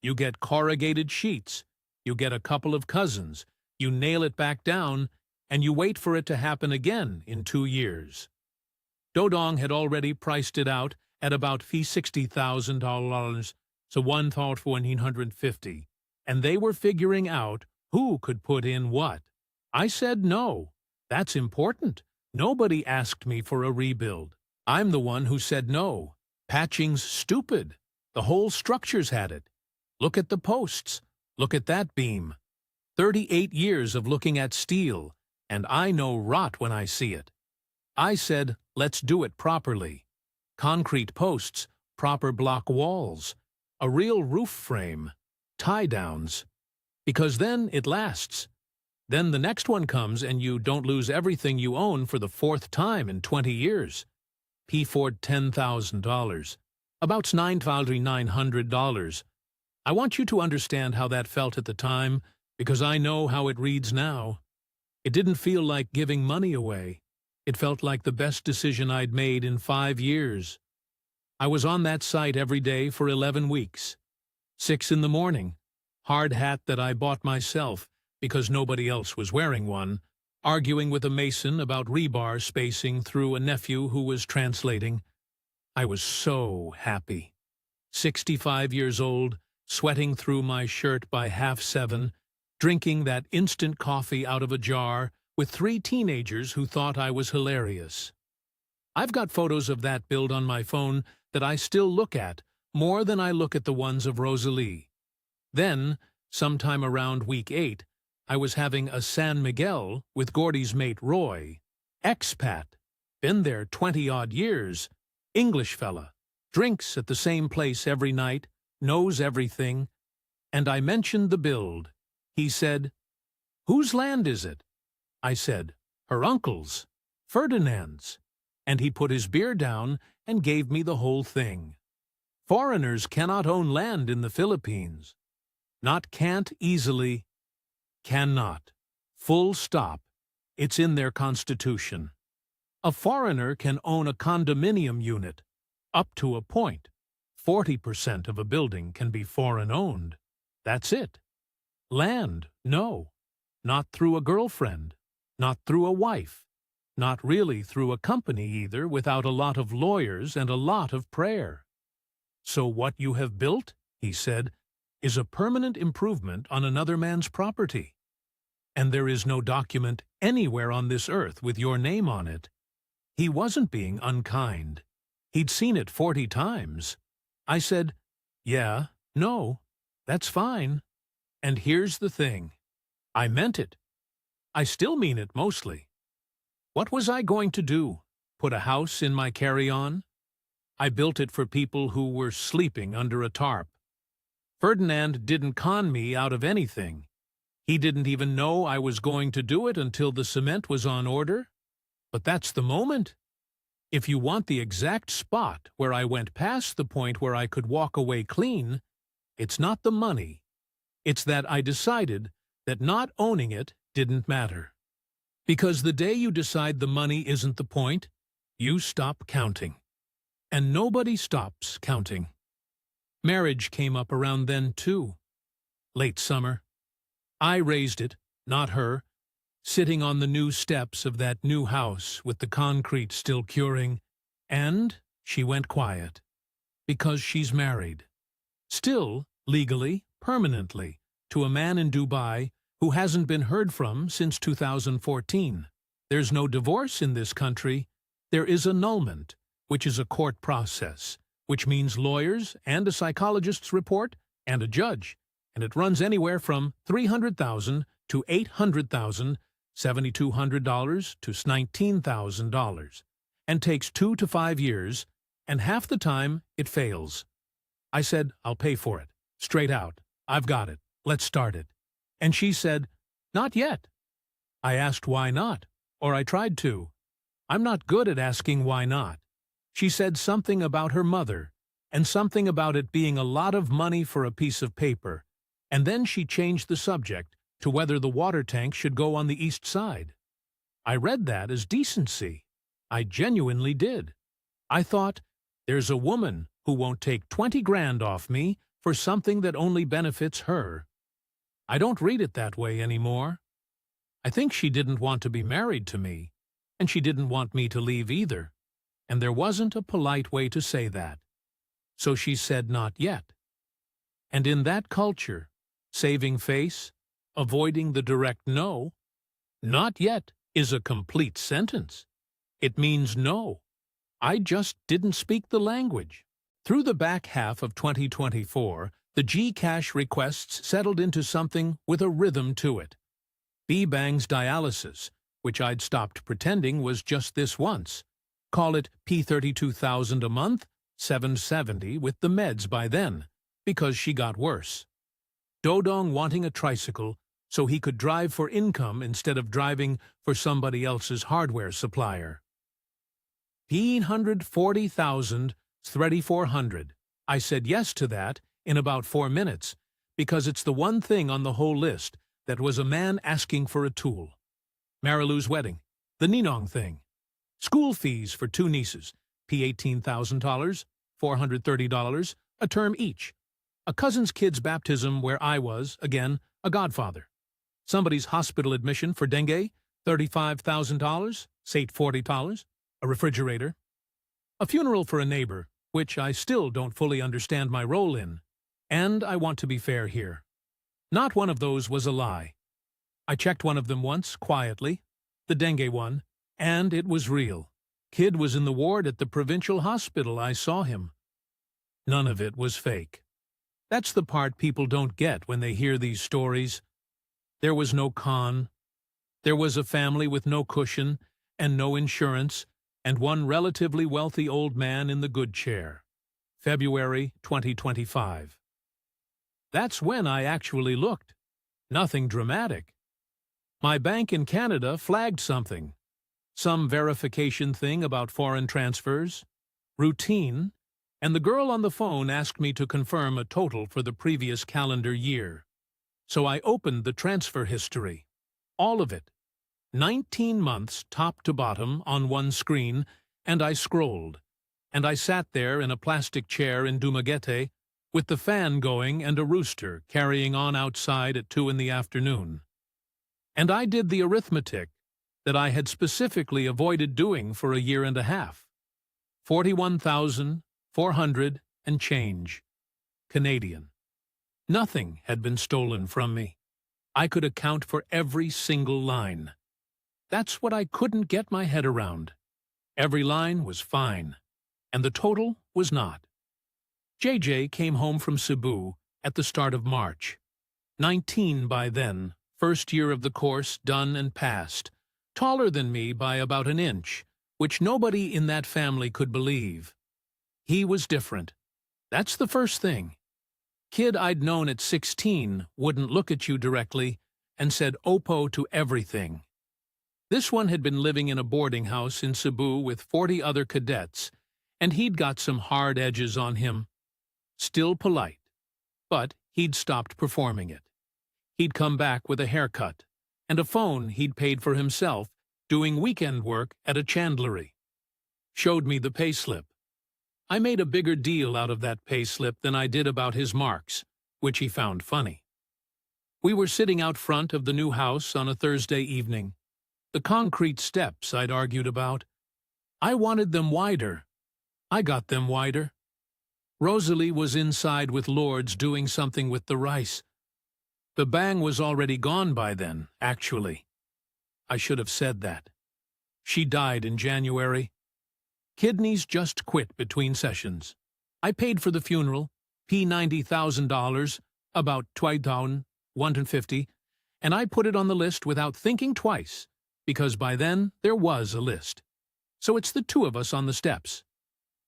Speaker 1: You get corrugated sheets, you get a couple of cousins, you nail it back down, and you wait for it to happen again in 2 years. Dodong had already priced it out at about $60,000, so $1,150, and they were figuring out who could put in what. I said no. That's important. Nobody asked me for a rebuild. I'm the one who said no. Patching's stupid. The whole structure's had it. Look at the posts. Look at that beam. 38 years of looking at steel, and I know rot when I see it. I said, let's do it properly. Concrete posts, proper block walls, a real roof frame, tie-downs. Because then it lasts. Then the next one comes and you don't lose everything you own for the 4th time in 20 years. P. Ford $10,000. About $9,900. I want you to understand how that felt at the time, because I know how it reads now. It didn't feel like giving money away. It felt like the best decision I'd made in 5 years. I was on that site every day for 11 weeks. 6 in the morning. Hard hat that I bought myself, because nobody else was wearing one, arguing with a mason about rebar spacing through a nephew who was translating. I was so happy. 65 years old, sweating through my shirt by 7:30, drinking that instant coffee out of a jar with 3 teenagers who thought I was hilarious. I've got photos of that build on my phone that I still look at, more than I look at the ones of Rosalie. Then, sometime around week 8, I was having a San Miguel with Gordy's mate Roy. Expat. Been there 20-odd years. English fella. Drinks at the same place every night. Knows everything. And I mentioned the build. He said, "Whose land is it?" I said, "Her uncle's. Ferdinand's." And he put his beer down and gave me the whole thing. Foreigners cannot own land in the Philippines. Not can't easily. Cannot. Full stop. It's in their constitution. A foreigner can own a condominium unit, up to a point. 40% of a building can be foreign-owned. That's it. Land, no. Not through a girlfriend. Not through a wife. Not really through a company either, without a lot of lawyers and a lot of prayer. So what you have built, he said, is a permanent improvement on another man's property. And there is no document anywhere on this earth with your name on it. He wasn't being unkind. He'd seen it 40 times. I said, yeah, no, that's fine. And here's the thing. I meant it. I still mean it mostly. What was I going to do? Put a house in my carry-on? I built it for people who were sleeping under a tarp. Ferdinand didn't con me out of anything. He didn't even know I was going to do it until the cement was on order. But that's the moment. If you want the exact spot where I went past the point where I could walk away clean, it's not the money. It's that I decided that not owning it didn't matter. Because the day you decide the money isn't the point, you stop counting. And nobody stops counting. Marriage came up around then, too. Late summer. I raised it, not her, sitting on the new steps of that new house with the concrete still curing, and she went quiet. Because she's married. Still, legally, permanently, to a man in Dubai who hasn't been heard from since 2014. There's no divorce in this country. There is annulment, which is a court process, which means lawyers and a psychologist's report and a judge, and it runs anywhere from $300,000 to $800,000, $7,200 to $19,000, and takes 2 to 5 years, and half the time it fails. I said, I'll pay for it, straight out. I've got it. Let's start it. And she said, not yet. I asked why not, or I tried to. I'm not good at asking why not. She said something about her mother, and something about it being a lot of money for a piece of paper, and then she changed the subject to whether the water tank should go on the east side. I read that as decency. I genuinely did. I thought, there's a woman who won't take 20 grand off me for something that only benefits her. I don't read it that way anymore. I think she didn't want to be married to me, and she didn't want me to leave either, and there wasn't a polite way to say that. So she said not yet. And in that culture, saving face, avoiding the direct no, not yet is a complete sentence. It means no. I just didn't speak the language. Through the back half of 2024, the Gcash requests settled into something with a rhythm to it. B-Bang's dialysis, which I'd stopped pretending was just this once. Call it P32,000 a month, $770 with the meds by then, because she got worse. Dodong wanting a tricycle so he could drive for income instead of driving for somebody else's hardware supplier. P140,000, 3,400. I said yes to that in about 4 minutes, because it's the one thing on the whole list that was a man asking for a tool. Marilou's wedding, the Ninong thing. School fees for 2 nieces, P$18,000, $430, a term each. A cousin's kid's baptism where I was, again, a godfather. Somebody's hospital admission for dengue, $35,000, say $40, a refrigerator. A funeral for a neighbor, which I still don't fully understand my role in. And I want to be fair here. Not one of those was a lie. I checked one of them once, quietly, the dengue one, and it was real. Kid was in the ward at the provincial hospital. I saw him. None of it was fake. That's the part people don't get when they hear these stories. There was no con. There was a family with no cushion and no insurance, and one relatively wealthy old man in the good chair. February 2025. That's when I actually looked. Nothing dramatic. My bank in Canada flagged something. Some verification thing about foreign transfers. Routine. And the girl on the phone asked me to confirm a total for the previous calendar year. So I opened the transfer history. All of it. 19 months top to bottom on one screen, and I scrolled. And I sat there in a plastic chair in Dumaguete with the fan going and a rooster carrying on outside at 2 in the afternoon. And I did the arithmetic that I had specifically avoided doing for a year and a half. 41,400 and change. Canadian. Nothing had been stolen from me. I could account for every single line. That's what I couldn't get my head around. Every line was fine, and the total was not. JJ came home from Cebu at the start of March. 19 by then, first year of the course done and passed, taller than me by about an inch, which nobody in that family could believe. He was different. That's the first thing. Kid I'd known at 16 wouldn't look at you directly, and said Oppo to everything. This one had been living in a boarding house in Cebu with 40 other cadets, and he'd got some hard edges on him. Still polite, but he'd stopped performing it. He'd come back with a haircut and a phone he'd paid for himself, doing weekend work at a chandlery. Showed me the payslip. I made a bigger deal out of that payslip than I did about his marks, which he found funny. We were sitting out front of the new house on a Thursday evening. The concrete steps I'd argued about. I wanted them wider. I got them wider. Rosalie was inside with Lourdes doing something with the rice. The bang was already gone by then, actually. I should have said that. She died in January. Kidneys just quit between sessions. I paid for the funeral, $90,000, about $150, and I put it on the list without thinking twice, because by then there was a list. So it's the two of us on the steps.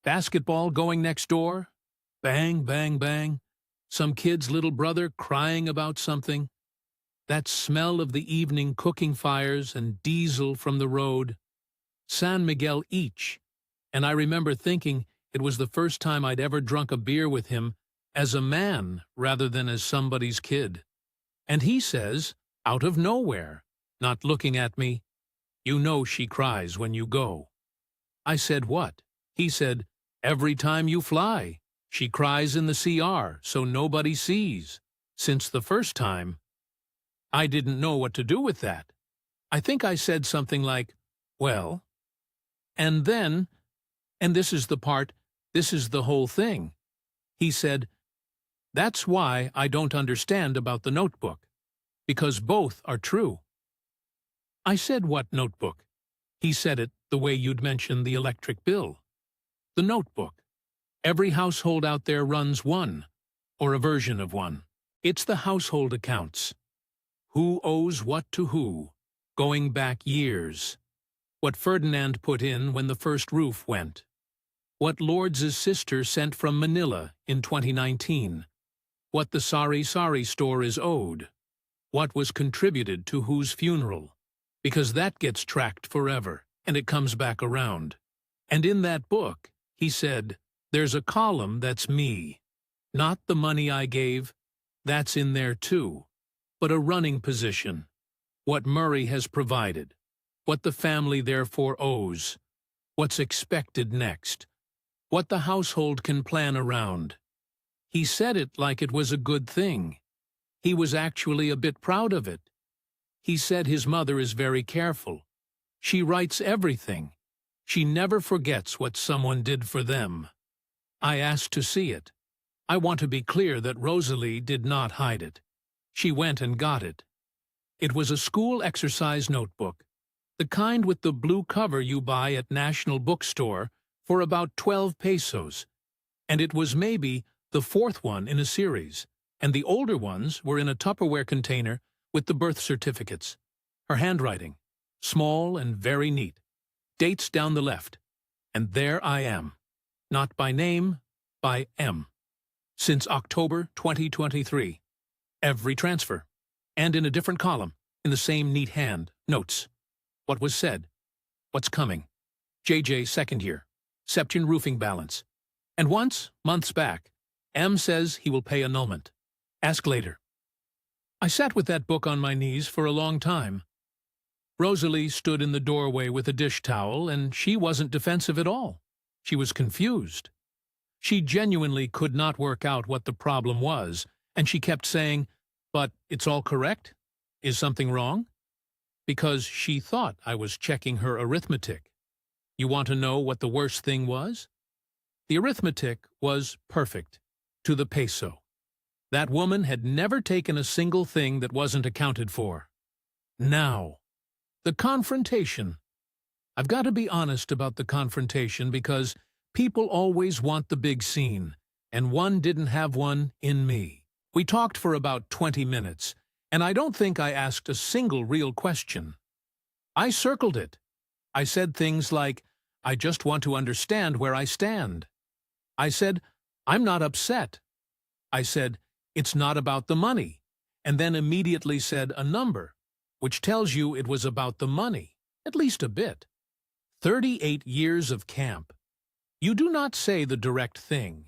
Speaker 1: Basketball going next door. Bang, bang, bang. Some kid's little brother crying about something. That smell of the evening cooking fires and diesel from the road. San Miguel each. And I remember thinking it was the first time I'd ever drunk a beer with him as a man rather than as somebody's kid. And he says, out of nowhere, not looking at me, "You know she cries when you go." I said, "What?" He said, "Every time you fly. She cries in the CR, so nobody sees. Since the first time." I didn't know what to do with that. I think I said something like, "Well." And then, and this is the part, this is the whole thing. He said, "That's why I don't understand about the notebook, because both are true." I said, "What notebook?" He said it the way you'd mention the electric bill. The notebook. Every household out there runs one, or a version of one. It's the household accounts. Who owes what to who, going back years. What Ferdinand put in when the first roof went. What Lourdes' sister sent from Manila in 2019. What the Sari Sari store is owed. What was contributed to whose funeral. Because that gets tracked forever, and it comes back around. And in that book, he said, there's a column that's me. Not the money I gave, that's in there too, but a running position. What Murray has provided. What the family therefore owes. What's expected next. What the household can plan around. He said it like it was a good thing. He was actually a bit proud of it. He said his mother is very careful. She writes everything. She never forgets what someone did for them. I asked to see it. I want to be clear that Rosalie did not hide it. She went and got it. It was a school exercise notebook, the kind with the blue cover you buy at National Bookstore for about 12 pesos, and it was maybe the fourth one in a series, and the older ones were in a Tupperware container with the birth certificates. Her handwriting, small and very neat, dates down the left, and there I am, not by name, by M. Since October 2023. Every transfer, and in a different column, in the same neat hand, notes. What was said, what's coming, JJ second year, Seption roofing balance. And once, months back, M says he will pay annulment. Ask later. I sat with that book on my knees for a long time. Rosalie stood in the doorway with a dish towel, and she wasn't defensive at all. She was confused. She genuinely could not work out what the problem was, and she kept saying, "But it's all correct? Is something wrong?" Because she thought I was checking her arithmetic. You want to know what the worst thing was? The arithmetic was perfect, to the peso. That woman had never taken a single thing that wasn't accounted for. Now, the confrontation. I've got to be honest about the confrontation because people always want the big scene, and one didn't have one in me. We talked for about 20 minutes, and I don't think I asked a single real question. I circled it. I said things like, I just want to understand where I stand. I said, I'm not upset. I said, it's not about the money. and then immediately said a number, which tells you it was about the money, at least a bit. 38 years of camp. You do not say the direct thing.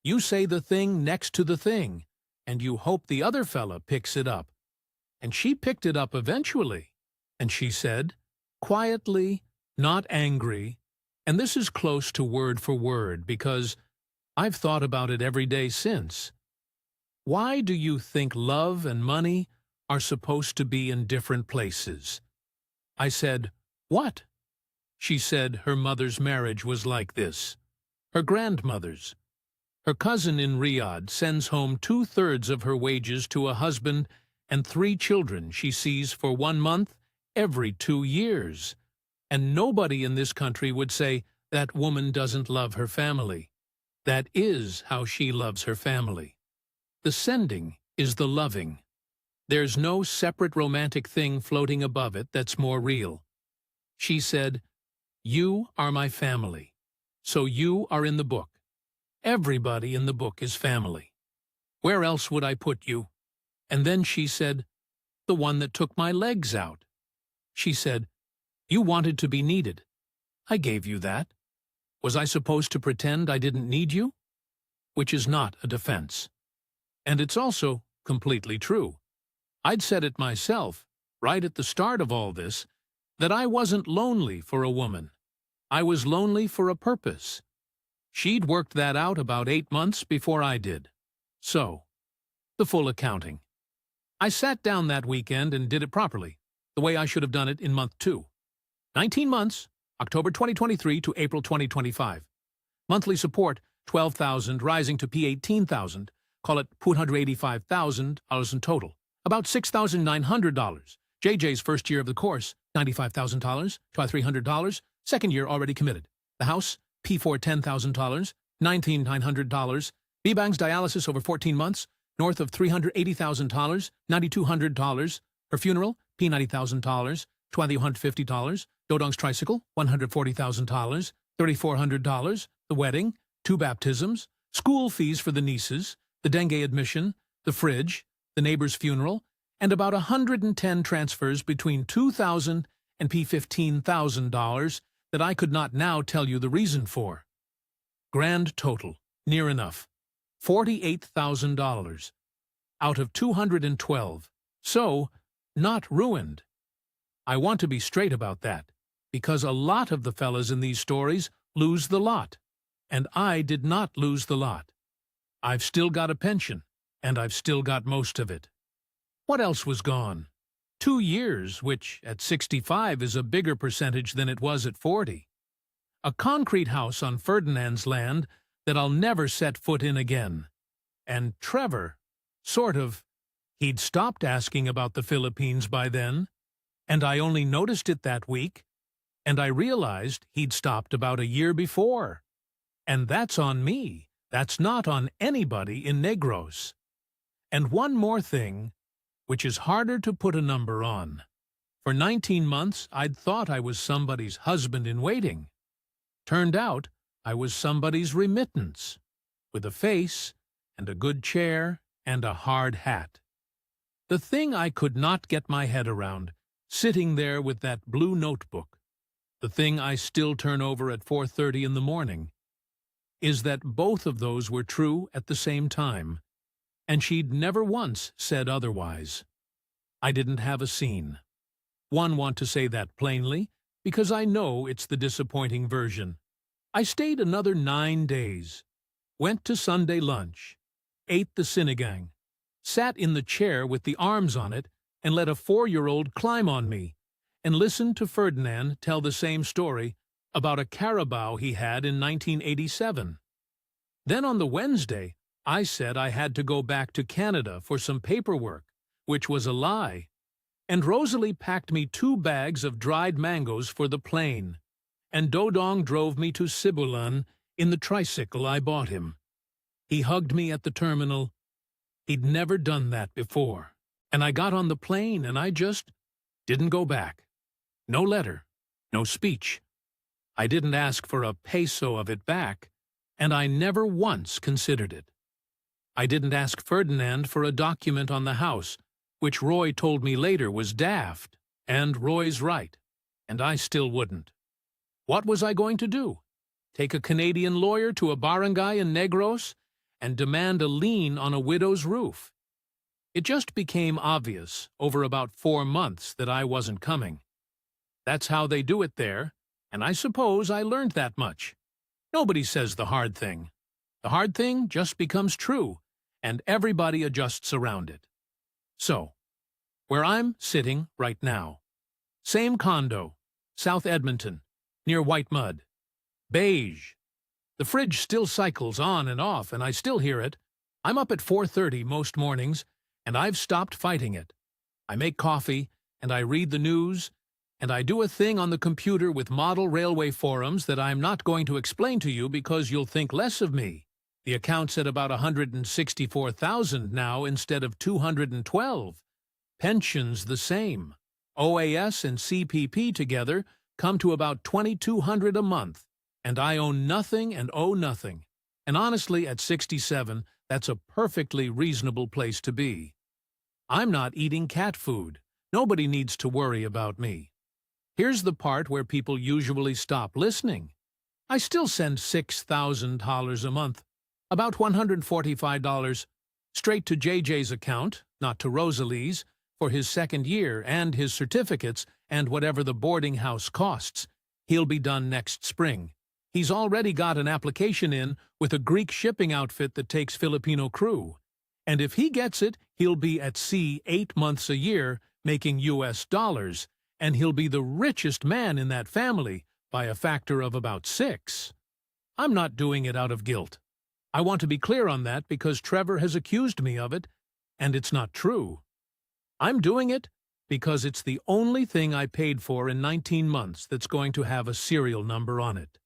Speaker 1: You say the thing next to the thing, and you hope the other fella picks it up. And she picked it up eventually, and she said, quietly, not angry, and this is close to word for word because I've thought about it every day since. Why do you think love and money are supposed to be in different places? I said, what? She said her mother's marriage was like this. Her grandmother's. Her cousin in Riyadh sends home 2/3 of her wages to a husband and 3 children she sees for 1 month every 2 years. And nobody in this country would say that woman doesn't love her family. That is how she loves her family. The sending is the loving. There's no separate romantic thing floating above it that's more real. She said, you are my family, so you are in the book. Everybody in the book is family. Where else would I put you? And then she said, the one that took my legs out. She said, you wanted to be needed. I gave you that. Was I supposed to pretend I didn't need you? Which is not a defense. And it's also completely true. I'd said it myself, right at the start of all this, that I wasn't lonely for a woman. I was lonely for a purpose. She'd worked that out about 8 months before I did. So, the full accounting. I sat down that weekend and did it properly, the way I should have done it in month 2. 19 months, October 2023 to April 2025. Monthly support, $12,000, rising to P18,000. Call it $285,000 in total. About $6,900. JJ's first year of the course, $95,000. Try $300. Second year already committed. The house, P4 $10,000. $19,900. B-Bank's dialysis over 14 months, north of $380,000. $9,200. Her funeral, P90,000. $2,150. Dodong's tricycle, $140,000. $3,400. The wedding, 2 baptisms, school fees for the nieces, the dengue admission, the fridge, the neighbor's funeral, and about 110 transfers between $2,000 and P15,000 that I could not now tell you the reason for. Grand total, near enough, $48,000 out of 212. So, not ruined. I want to be straight about that, because a lot of the fellas in these stories lose the lot, and I did not lose the lot. I've still got a pension, and I've still got most of it. What else was gone? 2 years, which at 65 is a bigger percentage than it was at 40. A concrete house on Ferdinand's land that I'll never set foot in again. And Trevor, sort of, he'd stopped asking about the Philippines by then, and I only noticed it that week, and I realized he'd stopped about a year before. And that's on me. That's not on anybody in Negros. And one more thing, which is harder to put a number on. For 19 months, I'd thought I was somebody's husband-in-waiting. Turned out, I was somebody's remittance, with a face, and a good chair, and a hard hat. The thing I could not get my head around, sitting there with that blue notebook, the thing I still turn over at 4:30 in the morning, is that both of those were true at the same time, and she'd never once said otherwise. I didn't have a scene. One want to say that plainly, because I know it's the disappointing version. I stayed another 9 days, went to Sunday lunch, ate the sinigang, sat in the chair with the arms on it, and let a 4-year-old climb on me, and listened to Ferdinand tell the same story about a carabao he had in 1987. Then on the Wednesday, I said I had to go back to Canada for some paperwork, which was a lie, and Rosalie packed me 2 bags of dried mangoes for the plane, and Dodong drove me to Sibulan in the tricycle I bought him. He hugged me at the terminal. He'd never done that before, and I got on the plane and I just didn't go back. No letter, no speech. I didn't ask for a peso of it back, and I never once considered it. I didn't ask Ferdinand for a document on the house, which Roy told me later was daft, and Roy's right, and I still wouldn't. What was I going to do? Take a Canadian lawyer to a barangay in Negros and demand a lien on a widow's roof? It just became obvious over about 4 months that I wasn't coming. That's how they do it there, and I suppose I learned that much. Nobody says the hard thing. The hard thing just becomes true, and everybody adjusts around it. So, where I'm sitting right now. Same condo, South Edmonton, near White Mud. Beige. The fridge still cycles on and off, and I still hear it. I'm up at 4:30 most mornings, and I've stopped fighting it. I make coffee, and I read the news, and I do a thing on the computer with model railway forums that I'm not going to explain to you because you'll think less of me. The account's at about 164,000 now instead of 212. Pensions the same. OAS and CPP together come to about 2,200 a month, and I own nothing and owe nothing. And honestly, at 67, that's a perfectly reasonable place to be. I'm not eating cat food. Nobody needs to worry about me. Here's the part where people usually stop listening. I still send $6,000 a month, about $145, straight to JJ's account, not to Rosalie's, for his second year and his certificates and whatever the boarding house costs. He'll be done next spring. He's already got an application in with a Greek shipping outfit that takes Filipino crew. And if he gets it, he'll be at sea 8 months a year, making US dollars, and he'll be the richest man in that family by a factor of about 6. I'm not doing it out of guilt. I want to be clear on that because Trevor has accused me of it, and it's not true. I'm doing it because it's the only thing I paid for in 19 months that's going to have a serial number on it.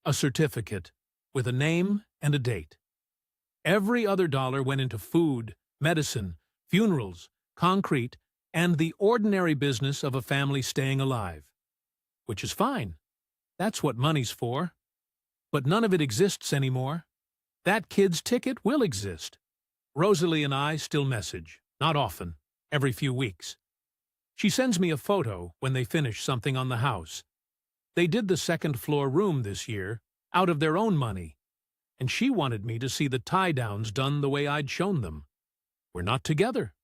Speaker 1: A certificate with a name and a date. Every other dollar went into food, medicine, funerals, concrete, and the ordinary business of a family staying alive. Which is fine. That's what money's for. But none of it exists anymore. That kid's ticket will exist. Rosalie and I still message, not often, every few weeks. She sends me a photo when they finish something on the house. They did the second-floor room this year, out of their own money, and she wanted me to see the tie-downs done the way I'd shown them. We're not together.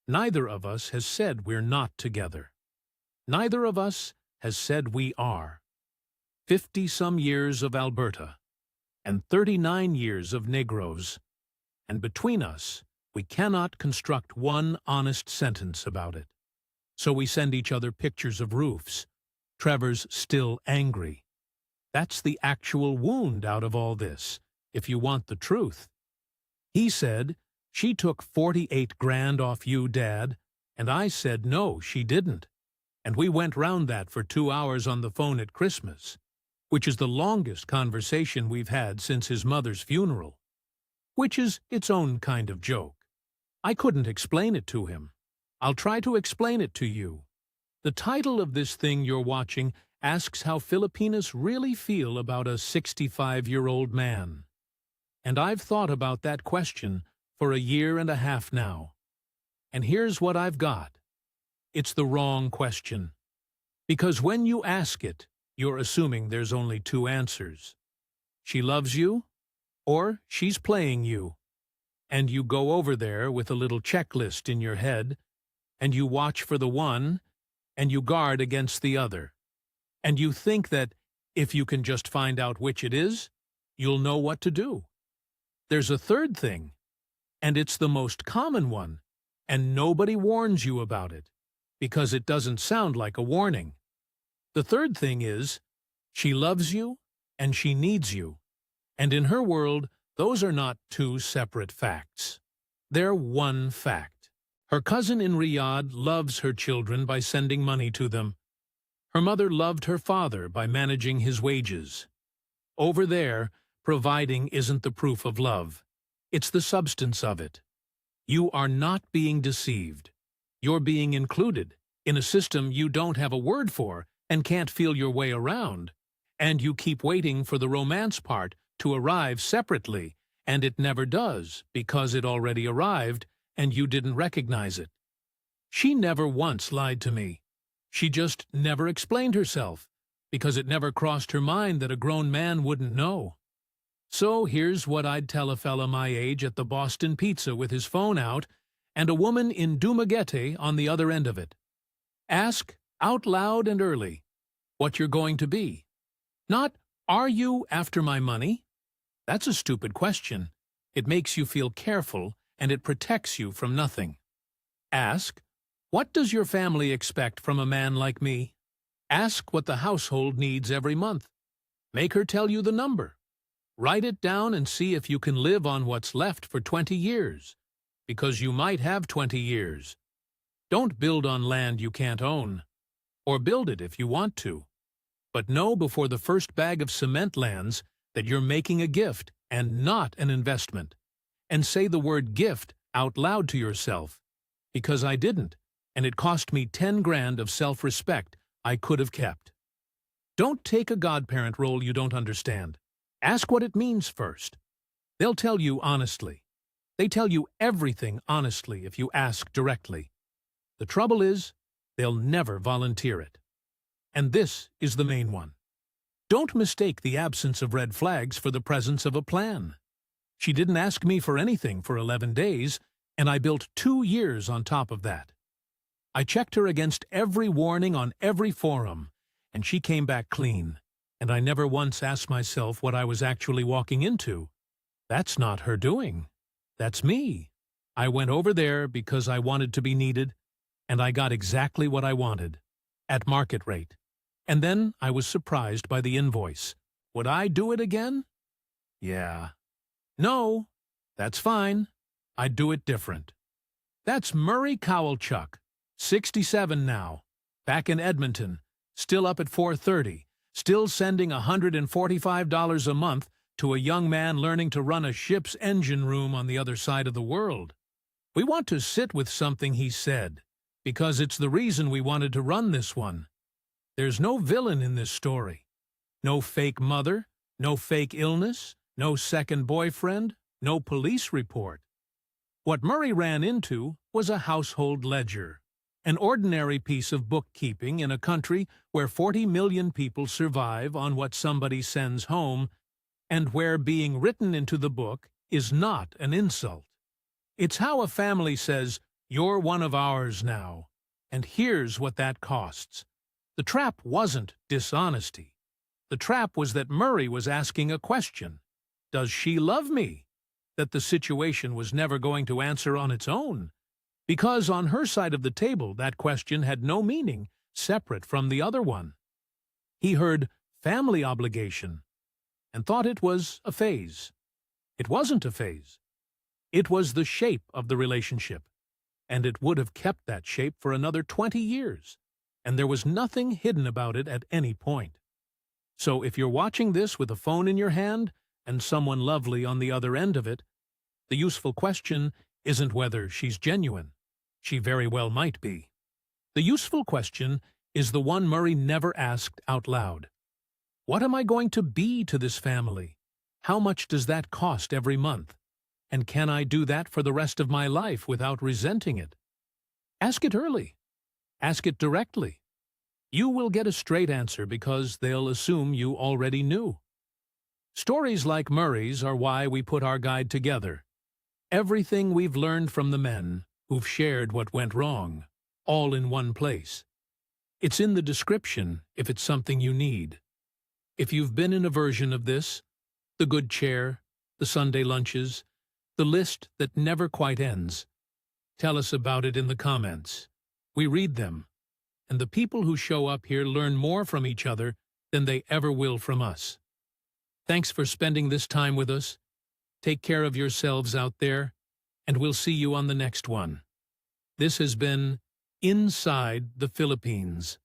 Speaker 1: Neither of us has said we're not together. Neither of us has said we are. 50-some years of Alberta, and 39 years of Negros, and between us, we cannot construct one honest sentence about it. So we send each other pictures of roofs. Trevor's still angry. That's the actual wound out of all this, if you want the truth. He said, "She took 48 grand off you, Dad," and I said, "No, she didn't." And we went round that for 2 hours on the phone at Christmas, which is the longest conversation we've had since his mother's funeral, which is its own kind of joke. I couldn't explain it to him. I'll try to explain it to you. The title of this thing you're watching asks how Filipinas really feel about a 65-year-old man. And I've thought about that question for 1.5 years now. And here's what I've got. It's the wrong question. Because when you ask it, you're assuming there's only 2 answers. She loves you, or she's playing you. And you go over there with a little checklist in your head, and you watch for the one, and you guard against the other. And you think that if you can just find out which it is, you'll know what to do. There's a third thing, and it's the most common one, and nobody warns you about it, because it doesn't sound like a warning. The third thing is, she loves you, and she needs you. And in her world, those are not 2 separate facts. They're one fact. Her cousin in Riyadh loves her children by sending money to them. Her mother loved her father by managing his wages. Over there, providing isn't the proof of love. It's the substance of it. You are not being deceived. You're being included in a system you don't have a word for and can't feel your way around. And you keep waiting for the romance part to arrive separately, and it never does because it already arrived and you didn't recognize it. She never once lied to me. She just never explained herself, because it never crossed her mind that a grown man wouldn't know. So here's what I'd tell a fella my age at the Boston Pizza with his phone out and a woman in Dumaguete on the other end of it. Ask, out loud and early, what you're going to be. Not, are you after my money? That's a stupid question. It makes you feel careful, and it protects you from nothing. Ask, what does your family expect from a man like me? Ask what the household needs every month. Make her tell you the number. Write it down and see if you can live on what's left for 20 years, because you might have 20 years. Don't build on land you can't own, or build it if you want to. But know before the first bag of cement lands that you're making a gift and not an investment. And say the word gift out loud to yourself, because I didn't, and it cost me 10 grand of self-respect I could have kept. Don't take a godparent role you don't understand. Ask what it means first. They'll tell you honestly. They tell you everything honestly if you ask directly. The trouble is, they'll never volunteer it. And this is the main one. Don't mistake the absence of red flags for the presence of a plan. She didn't ask me for anything for 11 days, and I built 2 years on top of that. I checked her against every warning on every forum, and she came back clean, and I never once asked myself what I was actually walking into. That's not her doing. That's me. I went over there because I wanted to be needed, and I got exactly what I wanted, at market rate. And then I was surprised by the invoice. Would I do it again? Yeah. No, that's fine. I'd do it different. That's Murray Cowalchuk, 67 now, back in Edmonton, still up at 4:30, still sending $145 a month to a young man learning to run a ship's engine room on the other side of the world. We want to sit with something he said, because it's the reason we wanted to run this one. There's no villain in this story. No fake mother, no fake illness, no second boyfriend, no police report. What Murray ran into was a household ledger, an ordinary piece of bookkeeping in a country where 40 million people survive on what somebody sends home, and where being written into the book is not an insult. It's how a family says, "You're one of ours now, and here's what that costs." The trap wasn't dishonesty. The trap was that Murray was asking a question. Does she love me? That the situation was never going to answer on its own, because on her side of the table that question had no meaning separate from the other one. He heard family obligation and thought it was a phase. It wasn't a phase. It was the shape of the relationship, and it would have kept that shape for another 20 years, and there was nothing hidden about it at any point. So if you're watching this with a phone in your hand and someone lovely on the other end of it, the useful question isn't whether she's genuine. She very well might be. The useful question is the one Murray never asked out loud. What am I going to be to this family? How much does that cost every month? And can I do that for the rest of my life without resenting it? Ask it early. Ask it directly. You will get a straight answer because they'll assume you already knew. Stories like Murray's are why we put our guide together. Everything we've learned from the men who've shared what went wrong, all in one place. It's in the description if it's something you need. If you've been in a version of this, the good chair, the Sunday lunches, the list that never quite ends, tell us about it in the comments. We read them, and the people who show up here learn more from each other than they ever will from us. Thanks for spending this time with us. Take care of yourselves out there, and we'll see you on the next one. This has been Inside the Philippines.